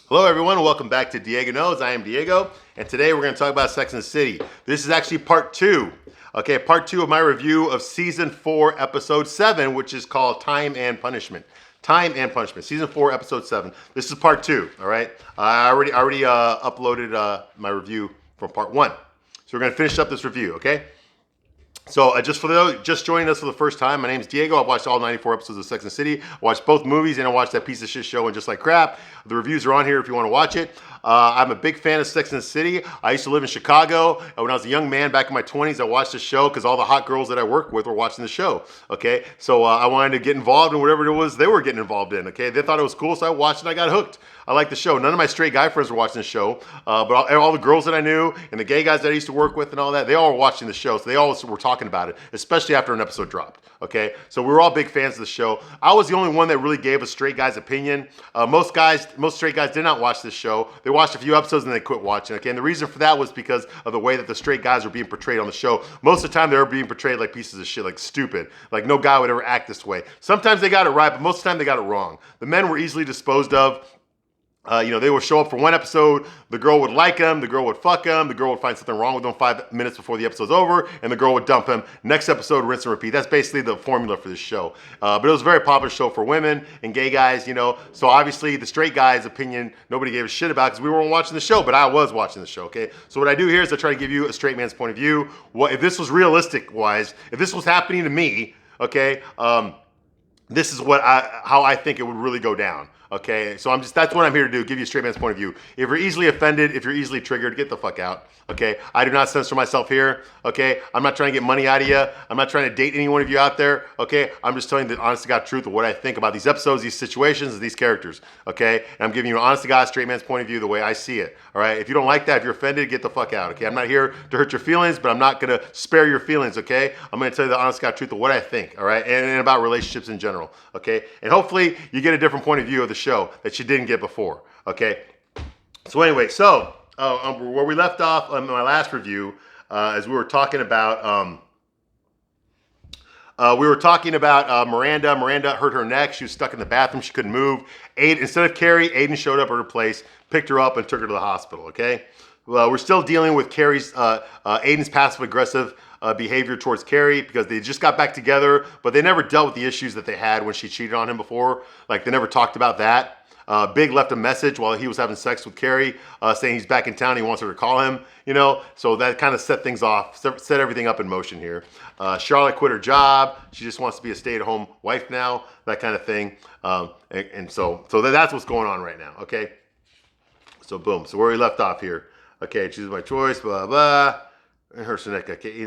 Hello everyone, welcome back to Diego Knows. I am Diego, and today we're going to talk about Sex and the City. This is actually part 2. Okay, part 2 of my review of season 4, episode 7, which is called Time and Punishment. Time and Punishment, season 4, episode 7. This is part 2, all right? I already uploaded my review from part 1. So we're going to finish up this review, okay? So just for those just joining us for the first time, my name is Diego. I've watched all 94 episodes of Sex and the City. I watched both movies, and I watched that piece of shit show and Just Like Crap. The reviews are on here if you want to watch it. I'm a big fan of Sex and the City. I used to live in Chicago. When I was a young man back in my 20s, I watched the show because all the hot girls that I work with were watching the show. Okay, so I wanted to get involved in whatever it was they were getting involved in. Okay, they thought it was cool, so I watched and I got hooked. I like the show. None of my straight guy friends were watching the show, but all the girls that I knew and the gay guys that I used to work with and all that, they all were watching the show, so they all were talking about it, especially after an episode dropped. Okay, so we were all big fans of the show. I was the only one that really gave a straight guy's opinion. Most straight guys did not watch this show. They watched a few episodes and they quit watching. Okay, and the reason for that was because of the way that the straight guys were being portrayed on the show. Most of the time, they were being portrayed like pieces of shit, like stupid. Like no guy would ever act this way. Sometimes they got it right, but most of the time they got it wrong. The men were easily disposed of. They would show up for one episode, the girl would like him, the girl would fuck him, the girl would find something wrong with him 5 minutes before the episode's over, and the girl would dump him. Next episode, rinse and repeat. That's basically the formula for this show. But it was a very popular show for women and gay guys, So obviously, the straight guy's opinion, nobody gave a shit about because we weren't watching the show, but I was watching the show, okay? So what I do here is I try to give you a straight man's point of view. If this was realistic-wise, if this was happening to me, okay, this is how I think it would really go down. Okay, so that's what I'm here to do, give you a straight man's point of view. If you're easily offended, if you're easily triggered, get the fuck out. Okay, I do not censor myself here. Okay, I'm not trying to get money out of you. I'm not trying to date any one of you out there. Okay, I'm just telling you the honest to God truth of what I think about these episodes, these situations, and these characters. Okay, and I'm giving you an honest to God straight man's point of view the way I see it. All right, if you don't like that, if you're offended, get the fuck out. Okay, I'm not here to hurt your feelings, but I'm not gonna spare your feelings. Okay, I'm gonna tell you the honest to God truth of what I think. All right, and about relationships in general. Okay, and hopefully you get a different point of view of the show that you didn't get before. Okay, so anyway, where we left off on my last review, as we were talking about, Miranda. Miranda hurt her neck. She was stuck in the bathroom. She couldn't move. Instead of Carrie, Aiden showed up at her place, picked her up, and took her to the hospital. Okay, well, we're still dealing with Aiden's passive aggressive behavior towards Carrie because they just got back together, but they never dealt with the issues that they had when she cheated on him before. Like they never talked about that. Big left a message while he was having sex with Carrie, saying he's back in town. He wants her to call him, So that kind of set things off, set everything up in motion here. Charlotte quit her job. She just wants to be a stay-at-home wife now, that kind of thing. So that's what's going on right now. Okay. So boom. So where we left off here. Okay, choose my choice. Blah blah. And her neck. Okay.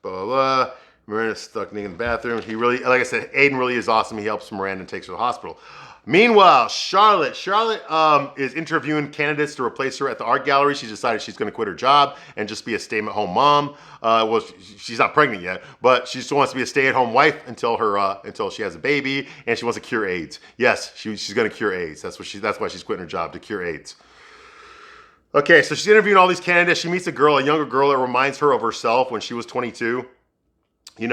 Blah blah blah. Miranda's stuck in the bathroom. Like I said, Aiden really is awesome. He helps Miranda and takes her to the hospital. Meanwhile, Charlotte is interviewing candidates to replace her at the art gallery. She's decided she's going to quit her job and just be a stay-at-home mom. She's not pregnant yet, but she just wants to be a stay-at-home wife until she has a baby, and she wants to cure AIDS. Yes, she's going to cure AIDS. That's why she's quitting her job, to cure AIDS. Okay, so she's interviewing all these candidates. She meets a younger girl that reminds her of herself when she was 22. They have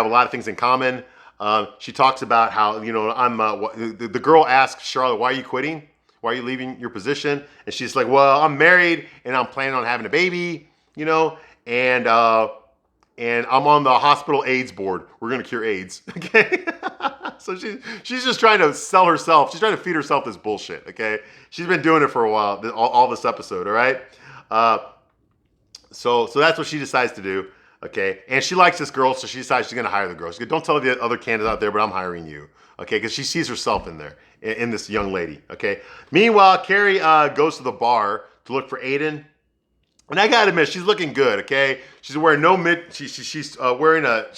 a lot of things in common. She talks about how, the girl asks Charlotte, why are you quitting? Why are you leaving your position? And she's like, well, I'm married and I'm planning on having a baby, and I'm on the hospital AIDS board. We're going to cure AIDS. Okay. So she's just trying to sell herself. She's trying to feed herself this bullshit. Okay. She's been doing it for a while, all this episode. All right. So that's what she decides to do. Okay, and she likes this girl, so she decides she's going to hire the girl. She goes, don't tell the other candidates out there, but I'm hiring you. Okay, because she sees herself in there, in this young lady. Okay. Meanwhile, Carrie goes to the bar to look for Aiden, and I gotta admit, she's looking good. Okay, she's wearing she's wearing what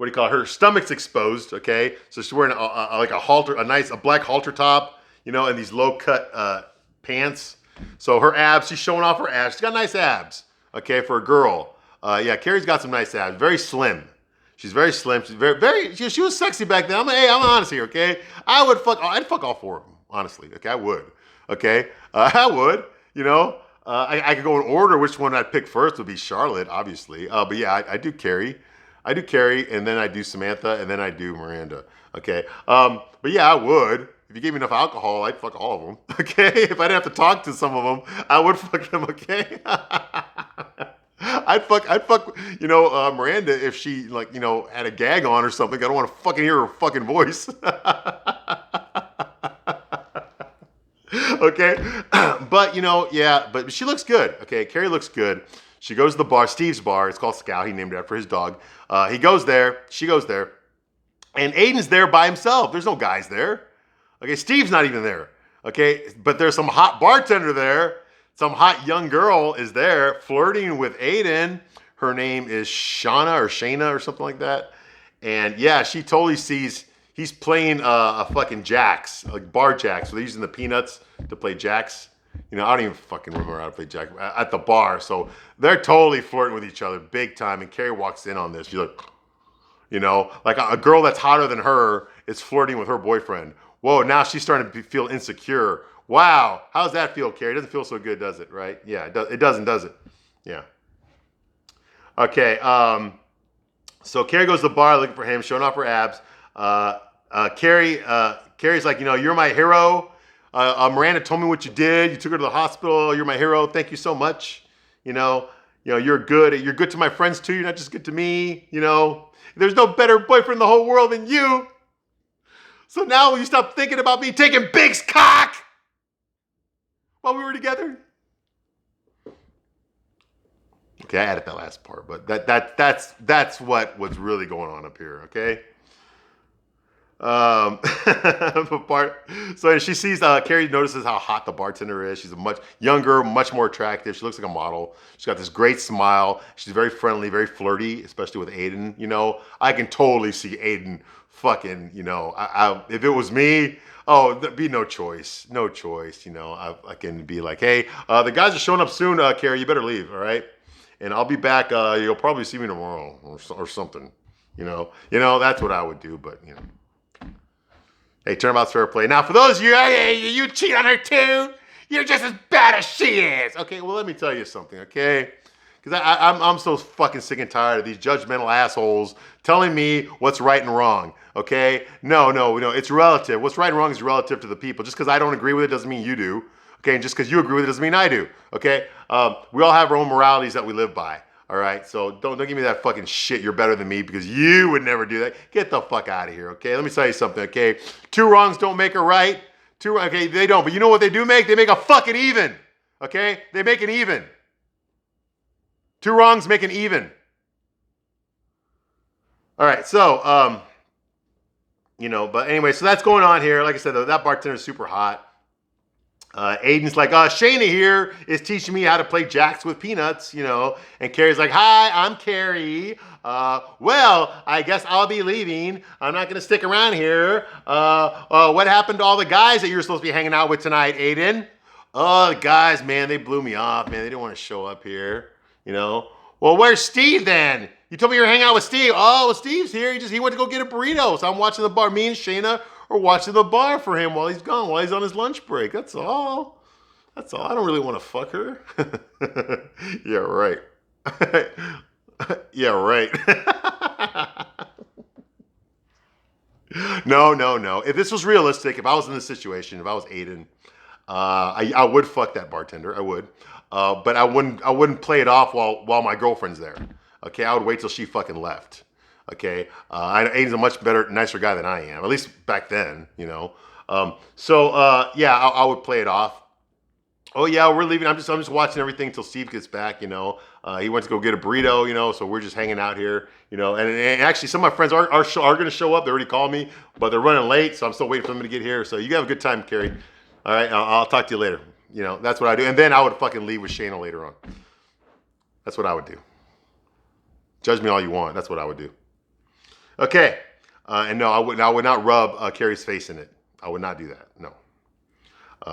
do you call it? Her stomach's exposed. Okay, so she's wearing a black halter top, and these low cut pants. So her abs, she's showing off her abs. She's got nice abs. Okay, for a girl. Carrie's got some nice abs. Very slim. She's very slim. She's very. She was sexy back then. I'm honest here. Okay, I'd fuck all four of them. Honestly. Okay, I would. Okay, I would. I could go in order. Which one I'd pick first would be Charlotte, obviously. But yeah, I do Carrie. And then I do Samantha, and then I do Miranda. Okay. But yeah, I would. if you gave me enough alcohol, I'd fuck all of them. Okay, if I didn't have to talk to some of them, I would fuck them. Okay. I'd fuck, Miranda if she had a gag on or something. I don't want to fucking hear her fucking voice. Okay, but but she looks good. Okay, Carrie looks good. She goes to the bar, Steve's bar. It's called Scout. He named it after his dog. He goes there. She goes there, and Aiden's there by himself. There's no guys there. Okay, Steve's not even there. Okay, but there's some hot bartender there. Some hot young girl is there flirting with Aiden. Her name is Shayna or something like that. And yeah, she totally sees he's playing a fucking jacks, like bar jacks. So they're using the peanuts to play jacks. I don't even fucking remember how to play jacks at the bar. So they're totally flirting with each other big time. And Carrie walks in on this. She's like, like a girl that's hotter than her is flirting with her boyfriend. Whoa, now she's starting to feel insecure. Wow, how's that feel, Carrie? It doesn't feel so good, does it? Right? Yeah, it doesn't, does it? Yeah. Okay. So Carrie goes to the bar looking for him, showing off her abs. Carrie's like, you're my hero. Miranda told me what you did. You took her to the hospital. You're my hero. Thank you so much. You're good. You're good to my friends too. You're not just good to me. There's no better boyfriend in the whole world than you. So now will you stop thinking about me taking Big's cock while we were together? Okay, I added that last part, but that's what was really going on up here. Okay. So she sees Carrie notices how hot the bartender is. She's a much younger, much more attractive. She looks like a model. She's got this great smile. She's very friendly, very flirty, especially with Aiden. I can totally see Aiden fucking. If it was me, there'd be no choice. I can be like, hey, the guys are showing up soon. Carrie, you better leave. All right, and I'll be back. You'll probably see me tomorrow or something. That's what I would do. But hey, turnabout's fair play. Now, for those of you, hey, you cheat on her too. You're just as bad as she is. Okay, well, let me tell you something, okay? Because I'm so fucking sick and tired of these judgmental assholes telling me what's right and wrong, okay? No, it's relative. What's right and wrong is relative to the people. Just because I don't agree with it doesn't mean you do, okay? And just because you agree with it doesn't mean I do, okay? We all have our own moralities that we live by. All right, so don't give me that fucking shit. You're better than me because you would never do that. Get the fuck out of here, okay? Let me tell you something, okay? Two wrongs don't make a right. Okay, they don't. But you know what they do make? They make a fucking even, okay? They make an even. Two wrongs make an even. All right, so but anyway, so that's going on here. Like I said, though, that bartender is super hot. Aiden's like, Shayna here is teaching me how to play jacks with peanuts, and Carrie's like, hi, I'm Carrie. Well, I guess I'll be leaving. I'm not going to stick around here. What happened to all the guys that you were supposed to be hanging out with tonight, Aiden? Oh, the guys, man, they blew me off, man. They didn't want to show up here, Well, where's Steve then? You told me you were hanging out with Steve. Oh, well, Steve's here. He went to go get a burrito. So I'm watching the bar. Me and Shayna are watching the bar for him while he's gone, while he's on his lunch break. That's all. I don't really want to fuck her. Yeah, right. Yeah, right. No. If this was realistic, if I was in this situation, if I was Aiden, I would fuck that bartender. I would. But I wouldn't play it off while my girlfriend's there. Okay, I would wait till she fucking left. Okay, Aiden's a much better, nicer guy than I am, at least back then, I would play it off. Oh yeah, we're leaving. I'm just watching everything until Steve gets back. He went to go get a burrito. So we're just hanging out here. And actually, some of my friends are going to show up. They already called me, but they're running late, so I'm still waiting for them to get here. So you have a good time, Carrie. All right, I'll talk to you later. That's what I do, and then I would fucking leave with Shayna later on. That's what I would do. Judge me all you want. That's what I would do. Okay, and no, I would not rub Carrie's face in it. I would not do that. No,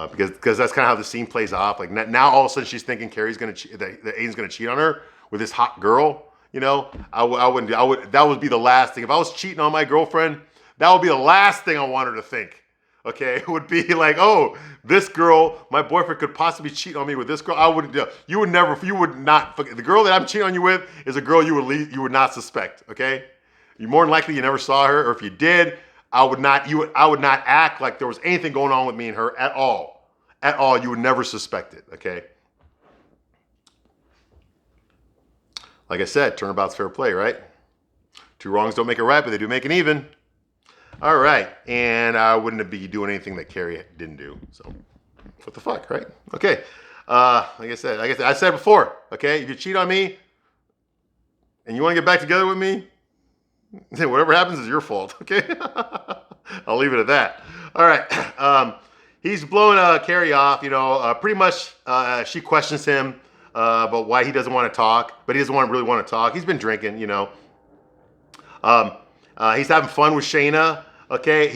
because that's kind of how the scene plays off. Like now, all of a sudden, she's thinking Carrie's gonna that Aiden's gonna cheat on her with this hot girl. I wouldn't. That would be the last thing. If I was cheating on my girlfriend, that would be the last thing I want her to think. Okay, it would be like, oh, this girl, my boyfriend could possibly cheat on me with this girl. I wouldn't. You would not. The girl that I'm cheating on you with is a girl you would not suspect. Okay. More than likely, you never saw her, or if you did, I would not act like there was anything going on with me and her at all. At all. You would never suspect it, okay? Like I said, turnabout's fair play, right? Two wrongs don't make it right, but they do make it even. All right, and I wouldn't be doing anything that Carrie didn't do. So, what the fuck, right? Okay. Like I said before, okay, if you cheat on me and you want to get back together with me, then whatever happens is your fault, okay? I'll leave it at that. All right. He's blowing Carrie off, pretty much she questions him about why he doesn't want to talk, but he doesn't really want to talk. He's been drinking, He's having fun with Shayna, okay?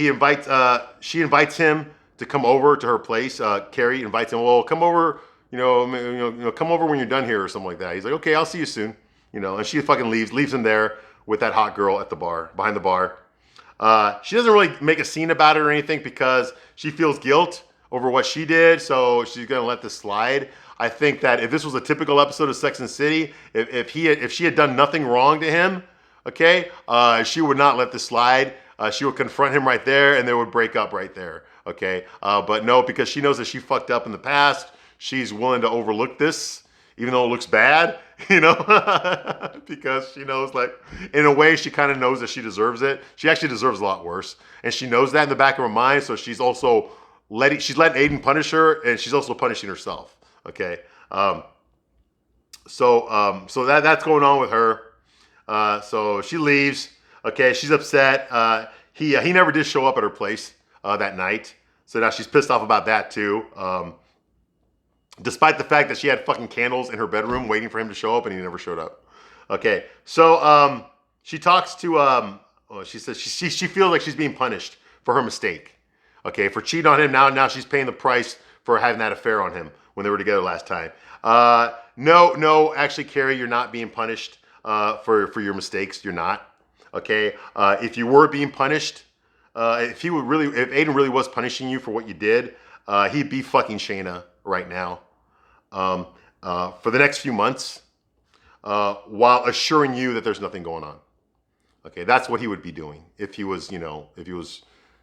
She invites him to come over to her place. Carrie invites him, well, come over, come over when you're done here or something like that. He's like, okay, I'll see you soon, and she fucking leaves him there with that hot girl at the bar, behind the bar. She doesn't really make a scene about it or anything because she feels guilt over what she did, so she's gonna let this slide. I think that if this was a typical episode of Sex and the City, if she had done nothing wrong to him, okay, she would not let this slide. She would confront him right there, and they would break up right there, okay? But no, because she knows that she fucked up in the past, she's willing to overlook this, even though it looks bad, because she knows, like, in a way, she kind of knows that she deserves it. She actually deserves a lot worse, and she knows that in the back of her mind. So she's also letting Aiden punish her, and she's also punishing herself. Okay, so that's going on with her. So she leaves. Okay, she's upset. He never did show up at her place that night, so now she's pissed off about that too. Despite the fact that she had fucking candles in her bedroom waiting for him to show up, and he never showed up. Okay, so she talks to she says she feels like she's being punished for her mistake. Okay, for cheating on him. Now she's paying the price for having that affair on him when they were together last time. No, actually, Carrie, you're not being punished for your mistakes. You're not. Okay, if you were being punished, if Aiden really was punishing you for what you did, he'd be fucking Shayna right now for the next few months while assuring you that there's nothing going on. Okay, that's what he would be doing if he was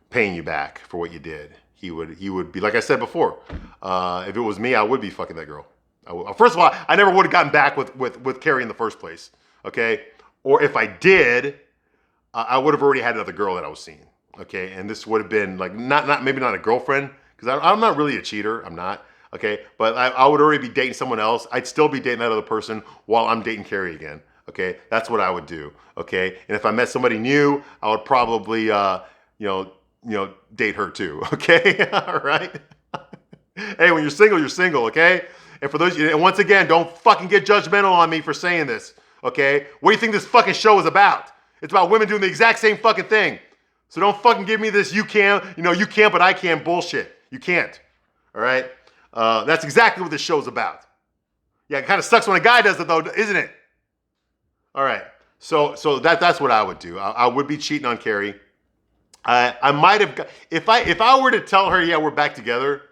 paying you back for what you did. He would be, like I said before, if it was me, I would be fucking that girl. First of all, I never would have gotten back with Carrie in the first place, okay? Or if I did, I would have already had another girl that I was seeing, okay? And this would have been like, maybe not a girlfriend, because I'm not really a cheater, I'm not, okay? But I would already be dating someone else. I'd still be dating that other person while I'm dating Carrie again, okay? That's what I would do, okay? And if I met somebody new, I would probably, date her too, okay? All right? Hey, when you're single, okay? And for those, and once again, don't fucking get judgmental on me for saying this, okay? What do you think this fucking show is about? It's about women doing the exact same fucking thing. So don't fucking give me this you can't, but I can bullshit. You can't, all right? That's exactly what this show's about. Yeah, it kind of sucks when a guy does it though, isn't it? All right, so that's what I would do. I would be cheating on Carrie. I might have, if I were to tell her, yeah, we're back together,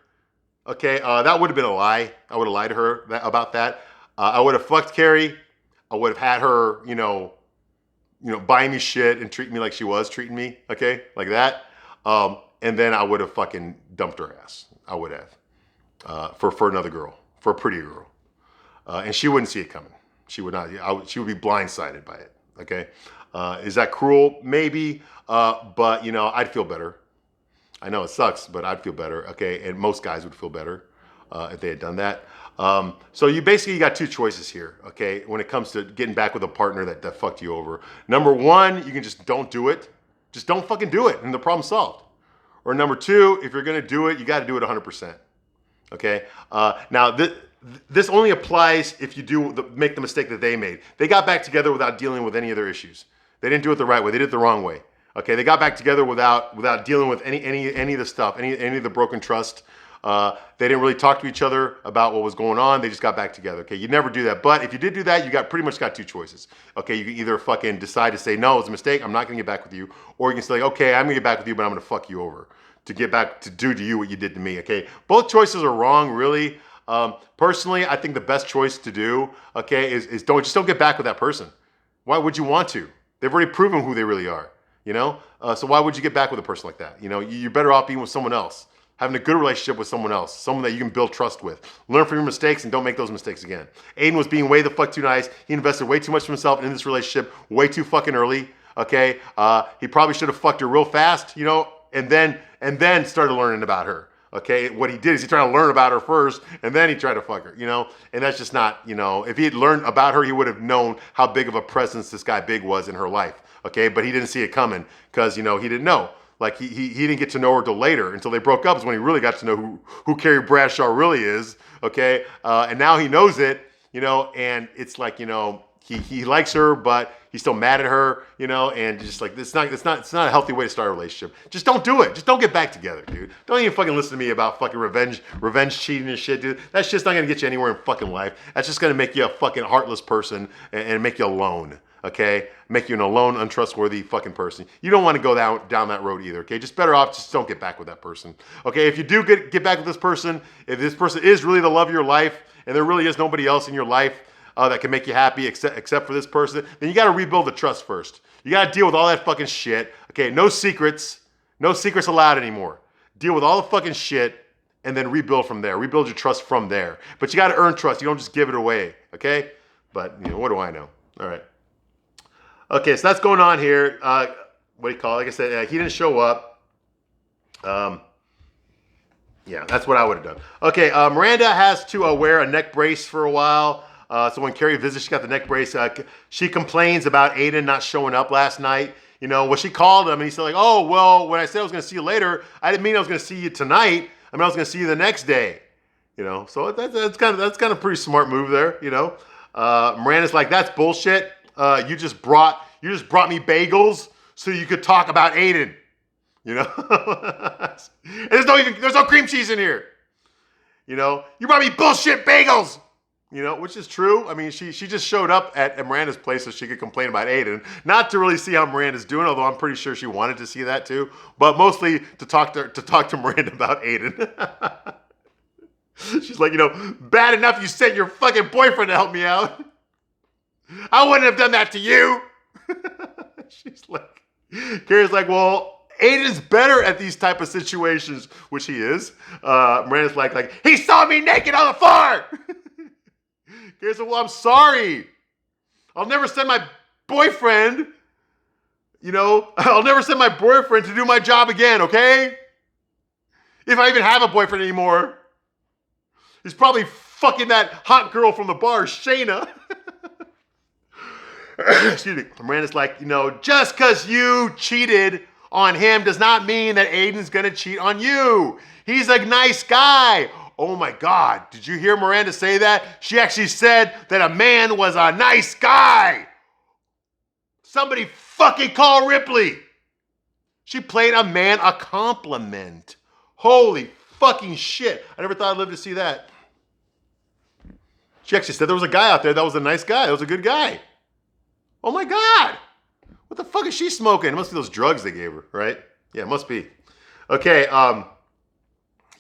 okay, that would have been a lie. I would have lied to her about that. I would have fucked Carrie. I would have had her, buying me shit and treating me like she was treating me, okay, like that. And then I would have fucking dumped her ass. I would have, for another girl, for a prettier girl, and she wouldn't see it coming. She would not. She would be blindsided by it. Okay, is that cruel? Maybe, but I'd feel better. I know it sucks, but I'd feel better. Okay, and most guys would feel better if they had done that. So you basically got two choices here. Okay, when it comes to getting back with a partner that fucked you over. Number one, you can just don't do it. Just don't fucking do it, and the problem's solved. Or number two, if you're gonna do it, you got to do it 100%. Okay. Now this only applies if you make the mistake that they made. They got back together without dealing with any of their issues. They didn't do it the right way. They did it the wrong way. Okay. They got back together without dealing with any of the stuff, any of the broken trust. They didn't really talk to each other about what was going on. They just got back together. Okay. You never do that. But if you did do that, you pretty much got two choices. Okay. You can either fucking decide to say, no, it's a mistake. I'm not going to get back with you. Or you can say, okay, I'm going to get back with you, but I'm going to fuck you over to get back to do to you what you did to me. Okay. Both choices are wrong, really. Personally, I think the best choice to do, okay, is don't get back with that person. Why would you want to? They've already proven who they really are. you know? So why would you get back with a person like that? You know, you're better off being with someone else, having a good relationship with someone else, someone that you can build trust with. Learn from your mistakes and don't make those mistakes again. Aiden was being way the fuck too nice. He invested way too much of himself in this relationship way too fucking early, okay? He probably should have fucked her real fast, you know, and then started learning about her. Okay, what he did is he tried to learn about her first, and then he tried to fuck her, you know? And that's just not, you know, if he had learned about her, he would have known how big of a presence this guy Big was in her life, okay? But he didn't see it coming because, you know, he didn't know. Like, he didn't get to know her till later, until they broke up is when he really got to know who Carrie Bradshaw really is, okay? And now he knows it, you know, and it's like, you know, he likes her, but he's still mad at her, you know, and just like, it's not a healthy way to start a relationship. Just don't do it. Just don't get back together, dude. Don't even fucking listen to me about fucking revenge cheating and shit, dude. That's just not gonna get you anywhere in fucking life. That's just gonna make you a fucking heartless person and make you alone, okay? Make you an alone, untrustworthy fucking person. You don't want to go down that road either, okay? Just better off, just don't get back with that person, okay? If you do get back with this person, if this person is really the love of your life, and there really is nobody else in your life that can make you happy except for this person, then you got to rebuild the trust first. You got to deal with all that fucking shit. Okay, no secrets allowed anymore. Deal with all the fucking shit and then rebuild from there. Rebuild your trust from there. But you got to earn trust. You don't just give it away, okay? But, you know, what do I know? All right. Okay, so that's going on here. What do you call it? Like I said, he didn't show up. Yeah, that's what I would have done. Okay, Miranda has to wear a neck brace for a while. So when Carrie visits, she got the neck brace. She complains about Aiden not showing up last night. You know, well, she called him and he said like, oh, well, when I said I was going to see you later, I didn't mean I was going to see you tonight. I mean, I was going to see you the next day. You know, so that's kind of a pretty smart move there. You know, Miranda's like, that's bullshit. You just brought me bagels so you could talk about Aiden. You know, and there's no cream cheese in here. You know, you brought me bullshit bagels. You know, which is true. I mean, she just showed up at Miranda's place so she could complain about Aiden. Not to really see how Miranda's doing, although I'm pretty sure she wanted to see that too. But mostly to talk to Miranda about Aiden. She's like, you know, bad enough you sent your fucking boyfriend to help me out. I wouldn't have done that to you. She's like, Carrie's like, well, Aiden's better at these type of situations, which he is. Miranda's like, he saw me naked on the floor. Carrie said, well, I'm sorry. I'll never send my boyfriend, you know, I'll never send my boyfriend to do my job again, okay? If I even have a boyfriend anymore. He's probably fucking that hot girl from the bar, Shayna. Excuse me. Miranda's like, you know, just because you cheated on him does not mean that Aiden's going to cheat on you. He's a nice guy. Oh my God, did you hear Miranda say that? She actually said that a man was a nice guy. Somebody fucking call Ripley. She played a man a compliment. Holy fucking shit. I never thought I'd live to see that. She actually said there was a guy out there that was a nice guy. That was a good guy. Oh my God. What the fuck is she smoking? It must be those drugs they gave her, right? Yeah, it must be. Okay,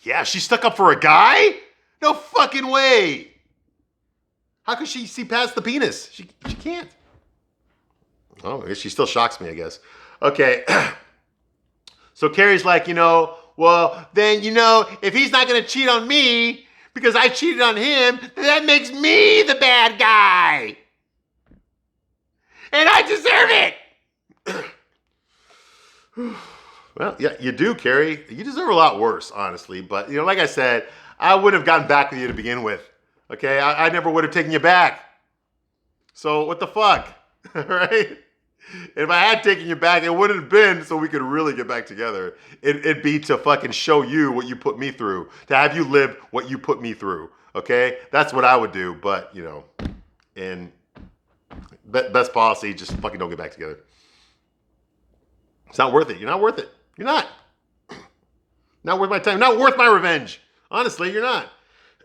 yeah, she stuck up for a guy? No fucking way. How could she see past the penis? She can't. Oh, she still shocks me, I guess. Okay. So Carrie's like, you know, well, then, you know, if he's not going to cheat on me because I cheated on him, then that makes me the bad guy. And I deserve it. Well, yeah, you do, Carrie. You deserve a lot worse, honestly. But, you know, like I said, I wouldn't have gotten back with you to begin with. Okay? I never would have taken you back. So, what the fuck? All right? If I had taken you back, it wouldn't have been so we could really get back together. It'd be to fucking show you what you put me through. To have you live what you put me through. Okay? That's what I would do. But, you know, and best policy, just fucking don't get back together. It's not worth it. You're not worth it. You're not. Not worth my time. Not worth my revenge. Honestly, you're not.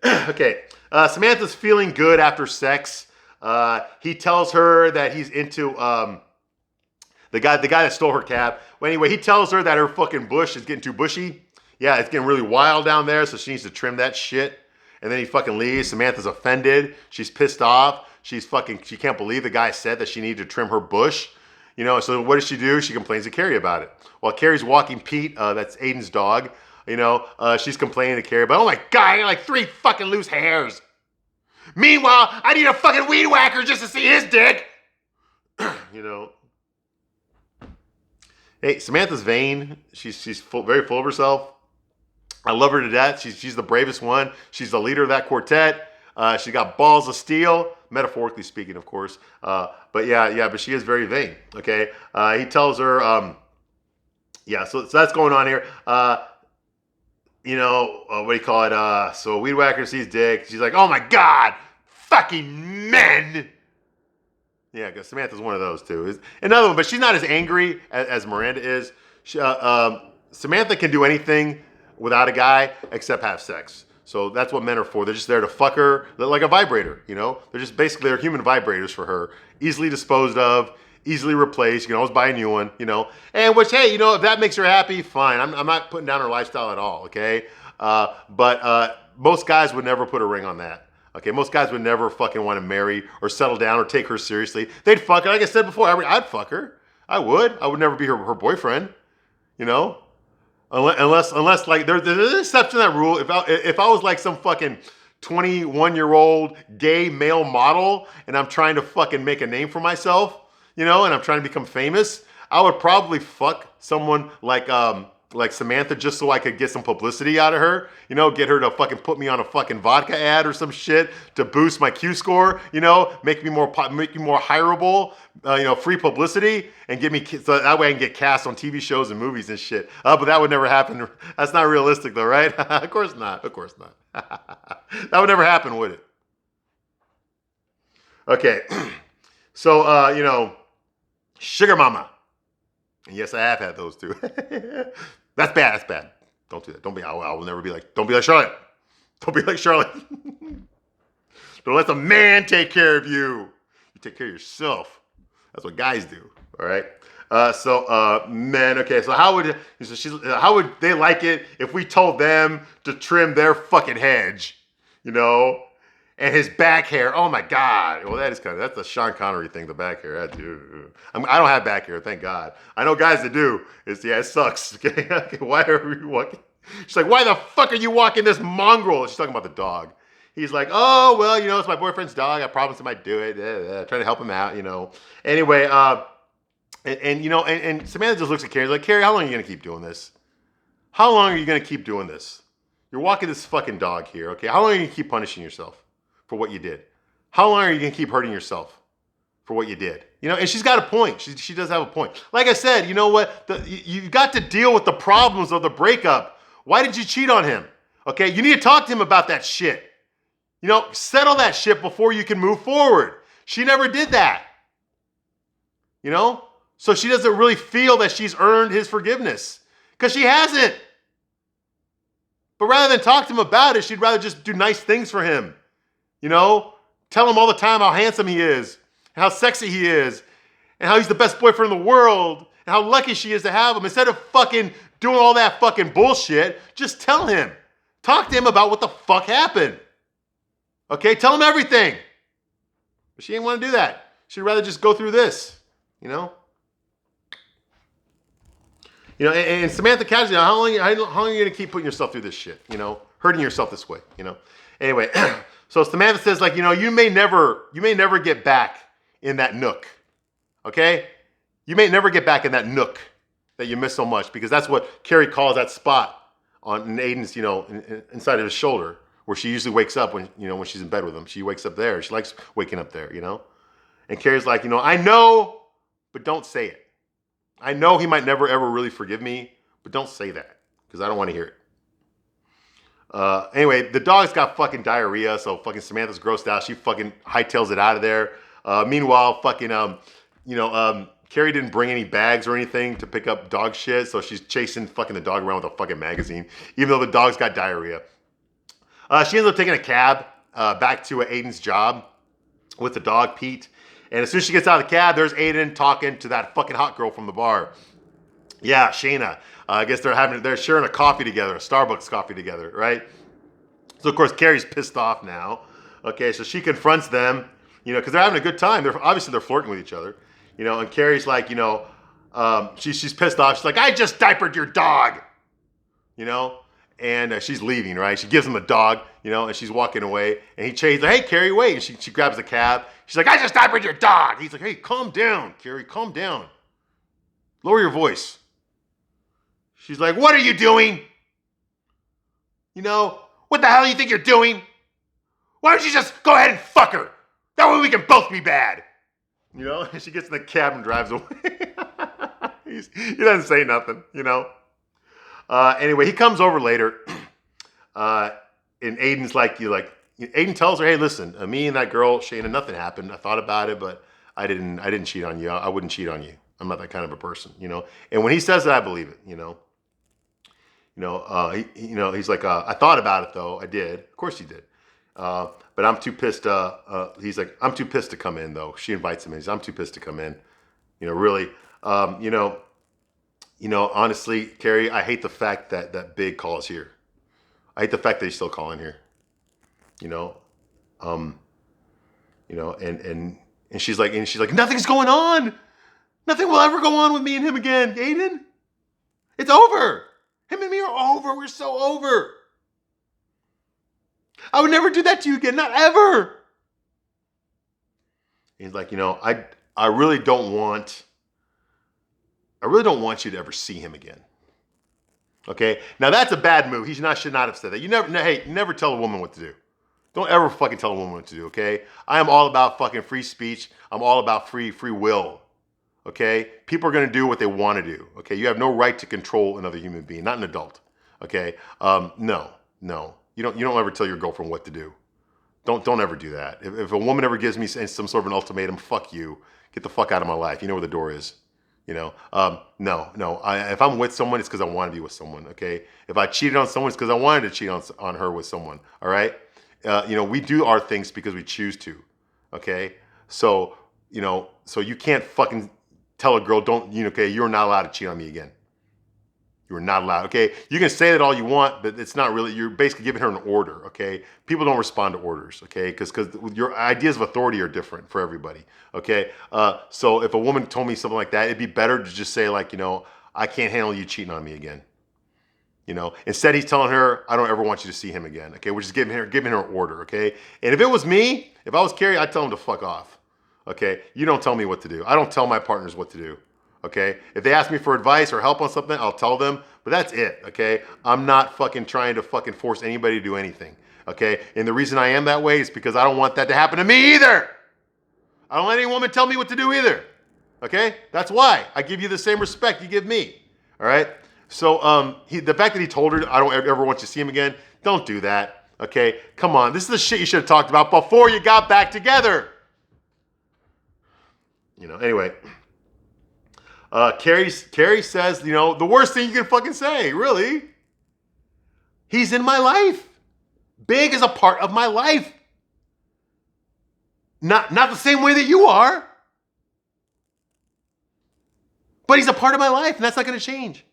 Okay. Samantha's feeling good after sex. He tells her that he's into the guy that stole her cab. Well, anyway, he tells her that her fucking bush is getting too bushy. Yeah, it's getting really wild down there, so she needs to trim that shit. And then he fucking leaves. Samantha's offended. She's pissed off. She can't believe the guy said that she needed to trim her bush. You know, so what does she do? She complains to Carrie about it. While Carrie's walking Pete, that's Aiden's dog, you know, she's complaining to Carrie about, oh my God, I got like 3 fucking loose hairs. Meanwhile, I need a fucking weed whacker just to see his dick. You know. Hey, Samantha's vain. She's very full of herself. I love her to death. She's the bravest one. She's the leader of that quartet. She got balls of steel, metaphorically speaking, of course. But but she is very vain. Okay, he tells her, so that's going on here. You know, what do you call it? So weed whacker sees dick. She's like, oh my God, fucking men. Yeah, because Samantha's one of those too. Another one, but she's not as angry as Miranda is. Samantha can do anything without a guy except have sex. So that's what men are for. They're just there to fuck her like a vibrator, you know? They're human vibrators for her. Easily disposed of, easily replaced. You can always buy a new one, you know? And which, hey, you know, if that makes her happy, fine. I'm not putting down her lifestyle at all, okay? But most guys would never put a ring on that. Okay, most guys would never fucking want to marry or settle down or take her seriously. They'd fuck her. Like I said before, I'd fuck her. I would. I would never be her boyfriend, you know? Unless like there's an exception to that rule. If I was like some fucking 21-year-old gay male model and I'm trying to fucking make a name for myself, you know, and I'm trying to become famous, I would probably fuck someone like Samantha just so I could get some publicity out of her, you know, get her to fucking put me on a fucking vodka ad or some shit to boost my Q score, you know, make me more hireable, you know, free publicity and get me, so that way I can get cast on TV shows and movies and shit. But that would never happen. That's not realistic though, right? Of course not. Of course not. That would never happen, would it? Okay. So, you know, sugar mama. And yes, I have had those too. That's bad. That's bad. Don't do that. I will never be like, don't be like Charlotte. Don't be like Charlotte. Don't let the man take care of you. You take care of yourself. That's what guys do. All right. Men. Okay. So how would they like it if we told them to trim their fucking hedge? You know, and his back hair. Oh my God. Well, that's a Sean Connery thing. The back hair. I don't have back hair. Thank God. I know guys that do. It sucks. Okay. Why are you walking? She's like, why the fuck are you walking this mongrel? She's talking about the dog. He's like, oh, well, you know, it's my boyfriend's dog. I promised him I'd do it. Trying to help him out, you know. Anyway, you know, and Samantha just looks at Carrie like, Carrie, how long are you going to keep doing this? How long are you going to keep doing this? You're walking this fucking dog here, okay? How long are you going to keep punishing yourself for what you did? How long are you going to keep hurting yourself for what you did? You know, and she's got a point. She does have a point. Like I said, you know what? You've got to deal with the problems of the breakup. Why did you cheat on him? Okay, you need to talk to him about that shit. You know, settle that shit before you can move forward. She never did that. You know? So she doesn't really feel that she's earned his forgiveness. Because she hasn't. But rather than talk to him about it, she'd rather just do nice things for him. You know? Tell him all the time how handsome he is, how sexy he is, and how he's the best boyfriend in the world, and how lucky she is to have him. Instead of fucking doing all that fucking bullshit, just tell him. Talk to him about what the fuck happened. Okay, tell him everything. But she ain't want to do that. She'd rather just go through this, you know? You know, and Samantha casually, how long are you going to keep putting yourself through this shit, you know? Hurting yourself this way, you know? Anyway, so Samantha says, like, you know, you may never get back in that nook, okay? You may never get back in that nook that you miss so much, because that's what Carrie calls that spot in Aiden's, you know, inside of his shoulder, where she usually wakes up when she's in bed with him. She wakes up there. She likes waking up there, you know? And Carrie's like, you know, I know, but don't say it. I know he might never, ever really forgive me, but don't say that, because I don't want to hear it. Anyway, the dog's got fucking diarrhea, so fucking Samantha's grossed out. She fucking hightails it out of there. Meanwhile, fucking, Carrie didn't bring any bags or anything to pick up dog shit, so she's chasing fucking the dog around with a fucking magazine, even though the dog's got diarrhea. She ends up taking a cab back to Aiden's job with the dog, Pete. And as soon as she gets out of the cab, there's Aiden talking to that fucking hot girl from the bar. Yeah, Shayna. I guess they're sharing a coffee together, a Starbucks coffee together, right? So of course Carrie's pissed off now. Okay, so she confronts them, you know, because they're having a good time. They're flirting with each other. You know, and Carrie's like, you know, she's pissed off. She's like, I just diapered your dog. You know, and she's leaving, right? She gives him a dog, you know, and she's walking away. And he chases her, hey, Carrie, wait. And she grabs the cab. She's like, I just diapered your dog. He's like, hey, calm down, Carrie, calm down. Lower your voice. She's like, what are you doing? You know, what the hell do you think you're doing? Why don't you just go ahead and fuck her? That way we can both be bad. You know, and she gets in the cab and drives away. He doesn't say nothing, you know. Anyway, he comes over later, and Aiden's like, Aiden tells her, hey, listen, me and that girl, Shayna, nothing happened. I thought about it, but I didn't cheat on you. I wouldn't cheat on you. I'm not that kind of a person, you know. And when he says that, I believe it, you know. He's like, I thought about it though. I did. Of course he did. But I'm too pissed. He's like, I'm too pissed to come in though. She invites him in. He's, I'm too pissed to come in. You know, really. Honestly, Carrie, I hate the fact that Big calls here. I hate the fact that he's still calling here. And she's like, nothing's going on. Nothing will ever go on with me and him again, Aiden. It's over. Him and me are over. We're so over. I would never do that to you again, not ever. He's like, I really don't want you to ever see him again. Okay? Now that's a bad move. He should not have said that. You never tell a woman what to do. Don't ever fucking tell a woman what to do, okay? I am all about fucking free speech. I'm all about free will. Okay? People are gonna do what they want to do. Okay? You have no right to control another human being, not an adult. Okay? No. You don't ever tell your girlfriend what to do. Don't ever do that. If a woman ever gives me some sort of an ultimatum, fuck you. Get the fuck out of my life. You know where the door is. No. If I'm with someone, it's because I want to be with someone. Okay. If I cheated on someone, it's because I wanted to cheat on her with someone. All right. We do our things because we choose to. Okay. So you can't fucking tell a girl, okay, you're not allowed to cheat on me again. You are not allowed. Okay. You can say that all you want, but it's not really, you're basically giving her an order. Okay. People don't respond to orders. Okay. Because your ideas of authority are different for everybody. Okay. So if a woman told me something like that, it'd be better to just say like, I can't handle you cheating on me again. Instead he's telling her, I don't ever want you to see him again. Okay. We're just giving her an order. Okay. And if it was me, if I was Carrie, I'd tell him to fuck off. Okay. You don't tell me what to do. I don't tell my partners what to do. Okay. If they ask me for advice or help on something, I'll tell them, but that's it. Okay. I'm not fucking trying to fucking force anybody to do anything. Okay. And the reason I am that way is because I don't want that to happen to me either. I don't let any woman tell me what to do either. Okay. That's why I give you the same respect you give me. All right. So, the fact that he told her, I don't ever want you to see him again. Don't do that. Okay. Come on. This is the shit you should have talked about before you got back together. Anyway. Carrie says, the worst thing you can fucking say, really. He's in my life. Big is a part of my life. Not the same way that you are. But he's a part of my life, and that's not going to change.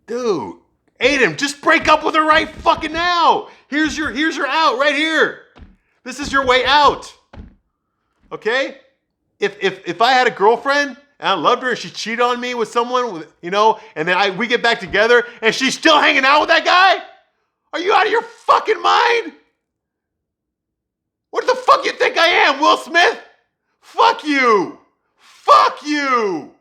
Dude, Aiden, just break up with her right fucking now. Here's your out right here. This is your way out. Okay? If I had a girlfriend and I loved her and she cheated on me with someone, and then we get back together and she's still hanging out with that guy? Are you out of your fucking mind? What the fuck you think I am, Will Smith? Fuck you. Fuck you.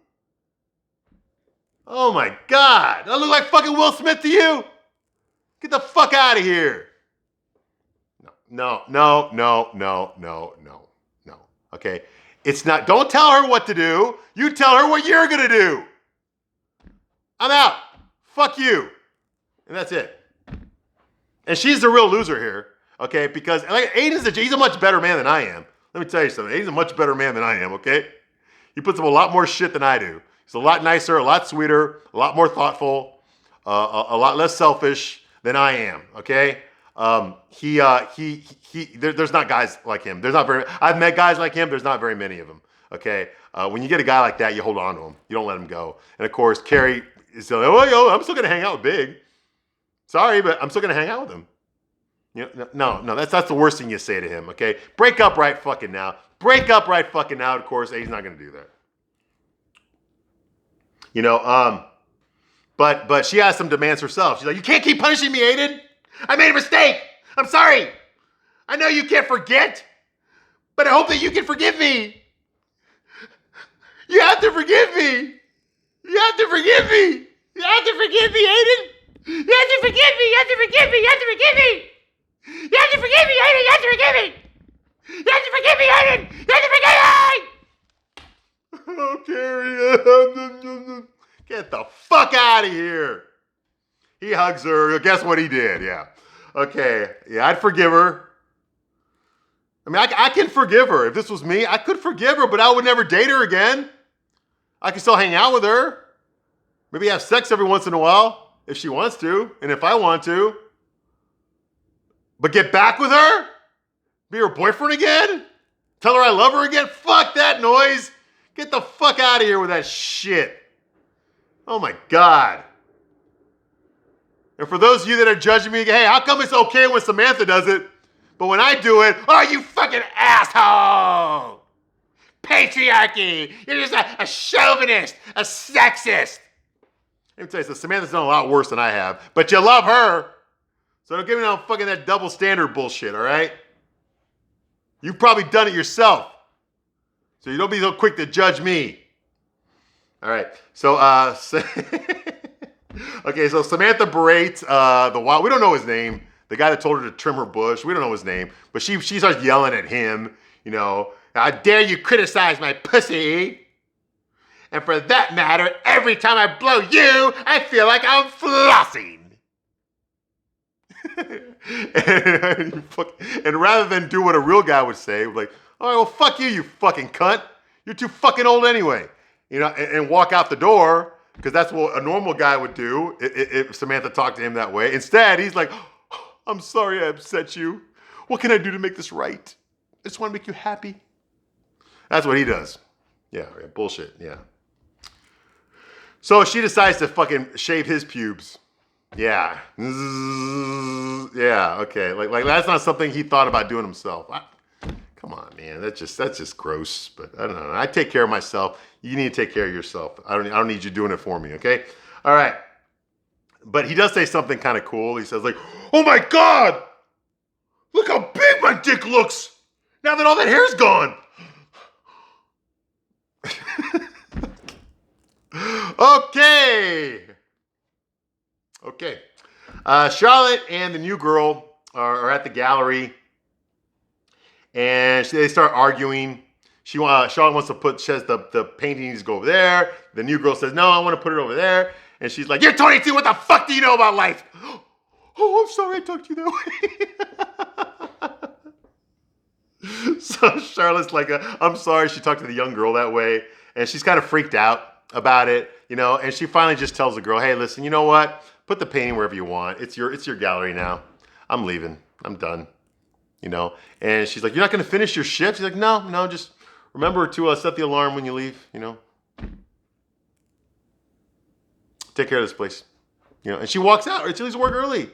Oh my God. I look like fucking Will Smith to you? Get the fuck out of here. No. Okay? It's not, don't tell her what to do. You tell her what you're going to do. I'm out. Fuck you. And that's it. And she's the real loser here. Okay? Because Aiden's he's a much better man than I am. Let me tell you something. Aiden's a much better man than I am. Okay? He puts up a lot more shit than I do. He's a lot nicer, a lot sweeter, a lot more thoughtful, a lot less selfish than I am. Okay? There's not guys like him. I've met guys like him. There's not very many of them. Okay. When you get a guy like that, you hold on to him. You don't let him go. And of course, Carrie is like, I'm still going to hang out with Big. Sorry, but I'm still going to hang out with him. You know, no, that's the worst thing you say to him, okay? Break up right fucking now. Break up right fucking now. Of course, he's not going to do that. You know, but she has some demands herself. She's like, you can't keep punishing me, Aiden. I made a mistake. I'm sorry. I know you can't forget, but I hope that you can forgive me. You have to forgive me. You have to forgive me. You have to forgive me, Aiden. You have to forgive me. You have to forgive me. You have to forgive me. You have to forgive me, Aiden. You have to forgive me. You have to forgive me, Aiden. You have to forgive me. Oh, Carrie. Get the fuck out of here. He hugs her. Guess what he did? Yeah. Okay. Yeah, I'd forgive her. I mean, I can forgive her. If this was me, I could forgive her, but I would never date her again. I can still hang out with her. Maybe have sex every once in a while if she wants to, and if I want to. But get back with her? Be her boyfriend again? Tell her I love her again? Fuck that noise. Get the fuck out of here with that shit. Oh my God. And for those of you that are judging me, hey, how come it's okay when Samantha does it, but when I do it, oh, you fucking asshole. Patriarchy. You're just a chauvinist, a sexist. Let me tell you, so Samantha's done a lot worse than I have, but you love her. So don't give me no fucking that double standard bullshit, all right? You've probably done it yourself. So you don't be so quick to judge me. All right. So, okay, so Samantha berates the wild, we don't know his name, the guy that told her to trim her bush. We don't know his name, but she starts yelling at him, you know, how dare you criticize my pussy? And for that matter, every time I blow you, I feel like I'm flossing. and rather than do what a real guy would say, like, all right, well, fuck you, you fucking cunt. You're too fucking old anyway. You know, and walk out the door, because that's what a normal guy would do if Samantha talked to him that way. Instead, he's like, oh, I'm sorry I upset you. What can I do to make this right? I just want to make you happy. That's what he does. Yeah, bullshit, yeah. So she decides to fucking shave his pubes. Yeah. Yeah, okay. Like that's not something he thought about doing himself. Come on, man. That's just gross. But I don't know. I take care of myself. You need to take care of yourself. I don't need you doing it for me, okay? All right. But he does say something kind of cool. He says like, oh my God! Look how big my dick looks! Now that all that hair's gone! Okay. Charlotte and the new girl are at the gallery, and they start arguing. Charlotte wants to put, she says the painting needs to go over there. The new girl says, no, I want to put it over there. And she's like, you're 22, what the fuck do you know about life? Oh, I'm sorry I talked to you that way. So Charlotte's like, I'm sorry she talked to the young girl that way. And she's kind of freaked out about it, you know, and she finally just tells the girl, hey, listen, you know what? Put the painting wherever you want. It's your gallery now. I'm leaving. I'm done. You know? And she's like, you're not going to finish your shift? She's like, no, just remember to set the alarm when you leave, you know? Take care of this place. You know, and she walks out, or she leaves work early,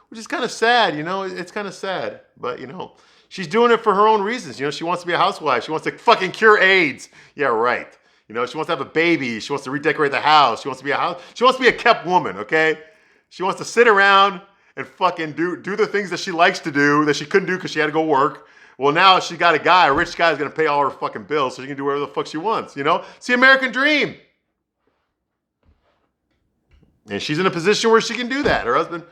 which is kind of sad, you know? It's kind of sad, but, you know, she's doing it for her own reasons. You know, she wants to be a housewife. She wants to fucking cure AIDS. Yeah, right. You know, she wants to have a baby. She wants to redecorate the house. She wants to be a kept woman, okay? She wants to sit around and fucking do the things that she likes to do that she couldn't do because she had to go work. Well, now she got a rich guy who's going to pay all her fucking bills so she can do whatever the fuck she wants, you know? It's the American dream. And she's in a position where she can do that. Her husband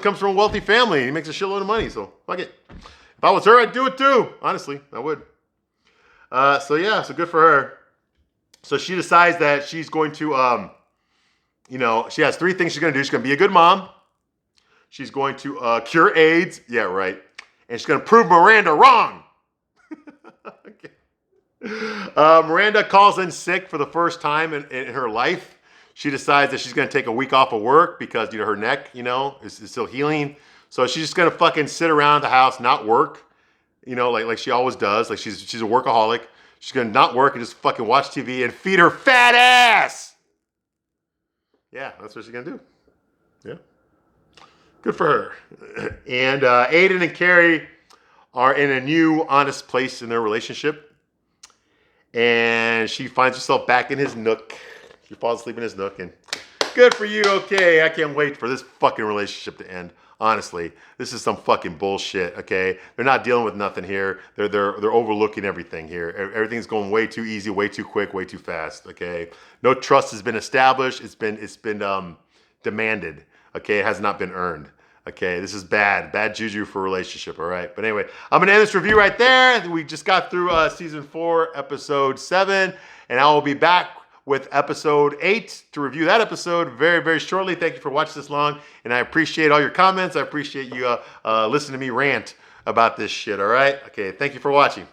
comes from a wealthy family and he makes a shitload of money, so fuck it. If I was her, I'd do it too. Honestly, I would. So good for her. So she decides that she's going to, you know, she has 3 things she's going to do. She's going to be a good mom. She's going to cure AIDS. Yeah, right. And she's going to prove Miranda wrong. Okay. Miranda calls in sick for the first time in her life. She decides that she's going to take a week off of work because, you know, her neck, you know, is still healing. So she's just going to fucking sit around the house, not work, you know, like she always does. Like she's a workaholic. She's going to not work and just fucking watch TV and feed her fat ass. Yeah, that's what she's going to do. Yeah. Good for her. And Aiden and Carrie are in a new, honest place in their relationship. And she finds herself back in his nook. She falls asleep in his nook. And good for you. Okay, I can't wait for this fucking relationship to end. Honestly, this is some fucking bullshit. Okay, they're not dealing with nothing here. They're overlooking everything here. Everything's going way too easy, way too quick, way too fast. Okay, no trust has been established. It's been demanded. Okay, it has not been earned. Okay, this is bad juju for a relationship. All right, but anyway, I'm gonna end this review right there. We just got through season 4, episode 7, and I will be back with episode 8 to review that episode very, very shortly. Thank you for watching this long, and I appreciate all your comments. I appreciate you listening to me rant about this shit, all right? Okay, thank you for watching.